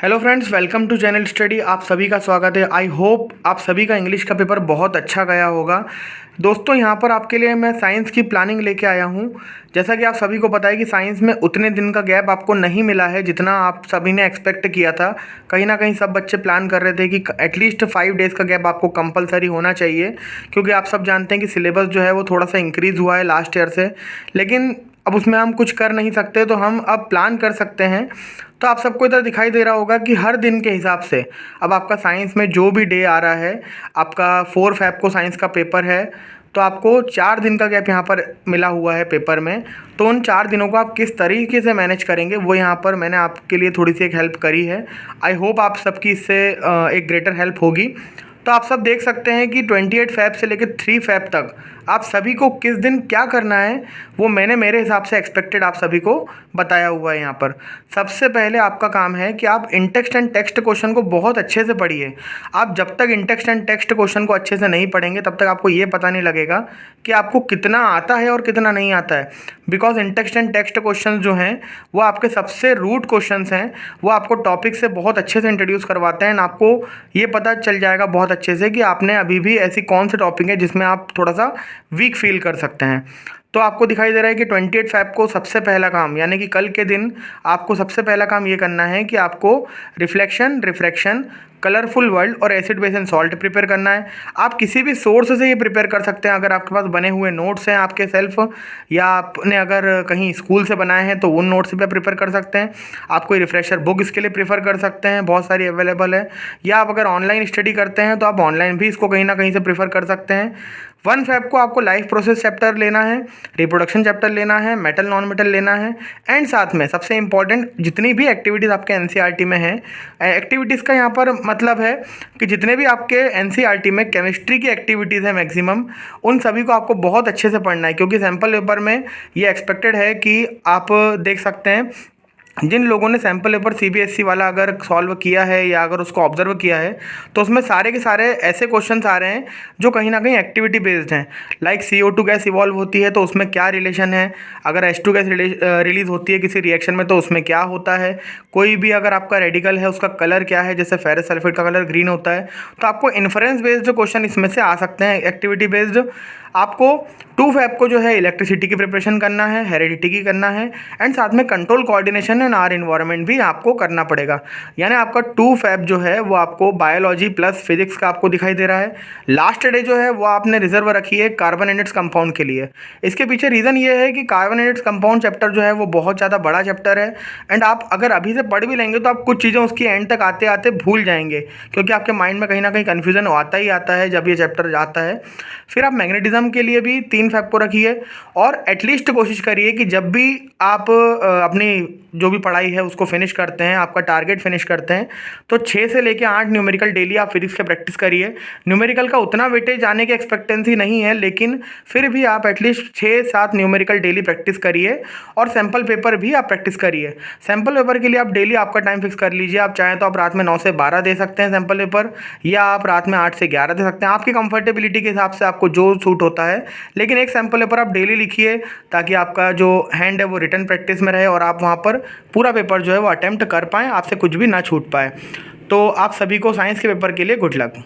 Hello friends, welcome to channel study. आप सभी का स्वागत है। आई होप आप सभी का इंग्लिश का पेपर बहुत अच्छा गया होगा। दोस्तों, यहाँ पर आपके लिए मैं साइंस की प्लानिंग लेके आया हूँ। जैसा कि आप सभी को पता है कि साइंस में उतने दिन का गैप आपको नहीं मिला है जितना आप सभी ने एक्सपेक्ट किया था। कहीं ना कहीं सब बच्चे प्लान कर रहे थे कि एटलीस्ट 5 डेज़ का गैप आपको कंपलसरी होना चाहिए, क्योंकि आप सब जानते हैं कि सिलेबस जो है वो थोड़ा सा इंक्रीज़ हुआ है लास्ट ईयर से। लेकिन अब उसमें हम कुछ कर नहीं सकते, तो हम अब प्लान कर सकते हैं। तो आप सबको इधर दिखाई दे रहा होगा कि हर दिन के हिसाब से अब आपका साइंस में जो भी डे आ रहा है, आपका 4 फ़ैब को साइंस का पेपर है, तो आपको 4 दिन का गैप यहाँ पर मिला हुआ है पेपर में। तो उन 4 दिनों को आप किस तरीके से मैनेज करेंगे, वो यहाँ पर मैंने आपके लिए थोड़ी सी एक हेल्प करी है। आई होप आप सबकी इससे एक ग्रेटर हेल्प होगी। तो आप सब देख सकते हैं कि 28 फ़ैब से लेकर 3 फ़ैब तक आप सभी को किस दिन क्या करना है, वो मैंने मेरे हिसाब से एक्सपेक्टेड आप सभी को बताया हुआ है यहाँ पर। सबसे पहले आपका काम है कि आप इंटेक्स्ट एंड टेक्स्ट क्वेश्चन को बहुत अच्छे से पढ़िए। आप जब तक इंटेक्स्ट एंड टेक्स्ट क्वेश्चन को अच्छे से नहीं पढ़ेंगे, तब तक आपको ये पता नहीं लगेगा कि आपको कितना आता है और कितना नहीं आता है। Because in-text and text question जो हैं वो आपके सबसे रूट क्वेश्चन हैं। वो आपको टॉपिक से बहुत अच्छे से इंट्रोड्यूस करवाते हैं। आपको ये पता चल जाएगा बहुत अच्छे से कि आपने अभी भी ऐसी कौन से टॉपिक है जिसमें आप थोड़ा सा वीक फील कर सकते हैं। तो आपको दिखाई दे रहा है कि 28 फ़ैब को सबसे पहला काम, यानी कि कल के दिन आपको सबसे पहला काम ये करना है कि आपको रिफ्लेक्शन, रिफ्रैक्शन, कलरफुल वर्ल्ड और acid base and salt prepare करना है। आप किसी भी सोर्स से ये प्रिपेयर कर सकते हैं। अगर आपके पास बने हुए नोट्स हैं आपके सेल्फ, या आपने अगर कहीं स्कूल से बनाए हैं तो उन नोट्स पे प्रिपेयर कर सकते हैं। आप कोई रिफ्रेशर बुक इसके लिए प्रेफर कर सकते हैं, बहुत सारी अवेलेबल है। या आप अगर ऑनलाइन स्टडी करते हैं तो आप ऑनलाइन भी इसको कहीं ना कहीं से प्रेफर कर सकते हैं। 1 फ़ैब को आपको लाइफ प्रोसेस चैप्टर लेना है, रिप्रोडक्शन चैप्टर लेना है, मेटल नॉन मेटल लेना है, एंड साथ में सबसे इंपॉर्टेंट जितनी भी एक्टिविटीज़ आपके एनसीईआरटी में हैं, एक्टिविटीज़ का यहाँ पर मतलब है कि जितने भी आपके एनसीईआरटी में केमिस्ट्री की एक्टिविटीज़ हैं मैक्सिमम, उन सभी को आपको बहुत अच्छे से पढ़ना है। क्योंकि सैम्पल पेपर में ये एक्सपेक्टेड है कि आप देख सकते हैं, जिन लोगों ने सैम्पल पेपर सीबीएसई वाला अगर सॉल्व किया है या अगर उसको ऑब्जर्व किया है, तो उसमें सारे के सारे ऐसे क्वेश्चंस आ रहे हैं जो कहीं ना कहीं एक्टिविटी बेस्ड हैं। लाइक CO2 गैस इवॉल्व होती है तो उसमें क्या रिलेशन है, अगर H2 गैस रिलीज होती है किसी रिएक्शन में तो उसमें क्या होता है, कोई भी अगर आपका रेडिकल है उसका कलर क्या है, जैसे फेरस सल्फेट का कलर ग्रीन होता है। तो आपको इन्फ्रेंस बेस्ड क्वेश्चन इसमें से आ सकते हैं, एक्टिविटी बेस्ड। आपको 2 फ़ैब को जो है इलेक्ट्रिसिटी की प्रिपरेशन करना है, हेरिडिटी की करना है, एंड साथ में control coordination and are environment भी आपको करना पड़ेगा। यानी आपका 2 फ़ैब जो है वो आपको बायोलॉजी प्लस फिजिक्स का आपको दिखाई दे रहा है। लास्ट डे जो है वो आपने रिजर्व रखी है कार्बोनेटेड कंपाउंड के लिए। इसके पीछे रीज़न ये है कि कार्बोनेटेड कंपाउंड चैप्टर जो है वो बहुत ज़्यादा बड़ा चैप्टर है, एंड आप अगर अभी से पढ़ भी लेंगे तो आप कुछ चीज़ें उसकी एंड तक आते आते भूल जाएंगे, क्योंकि आपके माइंड में कहीं ना कहीं कन्फ्यूजन आता ही आता है जब ये चैप्टर आता है। फिर आप मैग्नेटिज्म के लिए भी 3 फ़ैब को रखिए, और एटलीस्ट कोशिश करिए कि जब भी आप अपनी जो भी पढ़ाई है उसको फिनिश करते हैं, आपका टारगेट फिनिश करते हैं, तो 6 से लेकर 8 न्यूमेरिकल डेली आप फिजिक्स के प्रैक्टिस करिए। न्यूमेरिकल का उतना वेटेज आने की एक्सपेक्टेंसी नहीं है, लेकिन फिर भी आप एटलीस्ट 6-7 न्यूमेरिकल डेली प्रैक्टिस करिए, और सैम्पल पेपर भी आप प्रैक्टिस करिए। सैम्पल पेपर के लिए आप डेली आपका टाइम फिक्स कर लीजिए। आप चाहें तो आप रात में 9 से 12 दे सकते हैं सैम्पल पेपर, या आप रात में 8 से 11 दे सकते हैं, आपकी कंफर्टेबिलिटी के हिसाब से आपको जो सूट होता है। लेकिन एक सैम्पल पेपर आप डेली लिखिए, ताकि आपका जो हैंड है वो रिटन प्रैक्टिस में रहे और आप वहाँ पर पूरा पेपर जो है वो अटेम्प्ट कर पाएँ, आपसे कुछ भी ना छूट पाए। तो आप सभी को साइंस के पेपर के लिए गुड लक।